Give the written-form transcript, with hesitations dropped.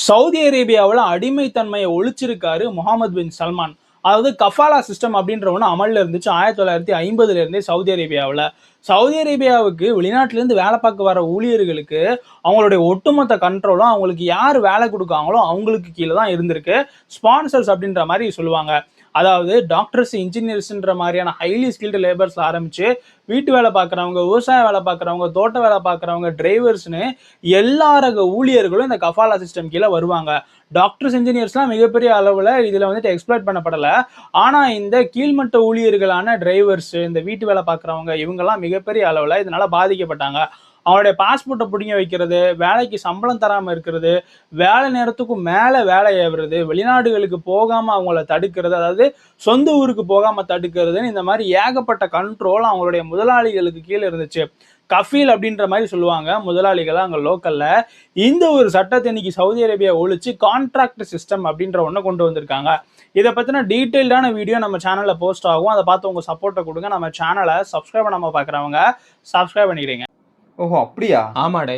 Saudi அரேபியாவில் அடிமைத்தன்மையை ஒழிச்சிருக்காரு முகமது பின் சல்மான். அதாவது கஃபாலா system அப்படின்ற ஒன்று அமலில் இருந்துச்சு 1950 இருந்தே சவுதி அரேபியாவில். சவுதி அரேபியாவுக்கு வெளிநாட்டிலேருந்து வேலை பார்க்க வர ஊழியர்களுக்கு அவங்களுடைய ஒட்டுமொத்த கண்ட்ரோலும் அவங்களுக்கு யார் வேலை கொடுக்காங்களோ அவங்களுக்கு கீழே தான் இருந்திருக்கு. ஸ்பான்சர்ஸ் அப்படின்ற மாதிரி சொல்லுவாங்க. அதாவது டாக்டர்ஸ், இன்ஜினியர்ஸ்ன்ற மாதிரியான ஹைலி ஸ்கில்டு லேபர்ஸ் ஆரம்பிச்சு வீட்டு வேலை பார்க்குறவங்க, விவசாய வேலை பார்க்குறவங்க, தோட்ட வேலை பார்க்குறவங்க, டிரைவர்ஸ்னு எல்லா ரக ஊழியர்களும் இந்த கஃபாலா சிஸ்டம் கீழே வருவாங்க. டாக்டர்ஸ், இன்ஜினியர்ஸ்லாம் மிகப்பெரிய அளவில் இதில் வந்துட்டு எக்ஸ்ப்ளாய்ட் பண்ணப்படலை. ஆனால் இந்த கீழ்மட்ட ஊழியர்களான டிரைவர்ஸ், இந்த வீட்டு வேலை பார்க்குறவங்க இவங்கெல்லாம் மிகப்பெரிய அளவில் இதனால் பாதிக்கப்பட்டாங்க. அவனுடைய பாஸ்போர்ட்டை பிடிங்க வைக்கிறது, வேலைக்கு சம்பளம் தராமல் இருக்கிறது, வேலை நேரத்துக்கும் மேலே வேலை ஏவுறது, வெளிநாடுகளுக்கு போகாமல் அவங்கள தடுக்கிறது, அதாவது சொந்த ஊருக்கு போகாமல் தடுக்கிறதுன்னு இந்த மாதிரி ஏகப்பட்ட கண்ட்ரோல் அவங்களுடைய முதலாளிகளுக்கு கீழே இருந்துச்சு. கஃபீல் அப்படின்ற மாதிரி சொல்லுவாங்க முதலாளிகள் அங்கே லோக்கலில். இந்த ஒரு சட்டத்தை இன்னைக்கு சவுதி அரேபியா ஒழிச்சு கான்ட்ராக்ட் சிஸ்டம் அப்படின்ற ஒன்றை கொண்டு வந்திருக்காங்க. இதை பற்றின டீட்டெயில்டான வீடியோ நம்ம சேனலில் போஸ்ட் ஆகும். அதை பார்த்து உங்கள் சப்போர்ட்டை கொடுங்க. நம்ம சேனலை சப்ஸ்கிரைப் பண்ணாமல் பார்க்குறவங்க சப்ஸ்கிரைப் பண்ணிக்கிறீங்க. ஓஹோ, அப்படியா? ஆமாடே.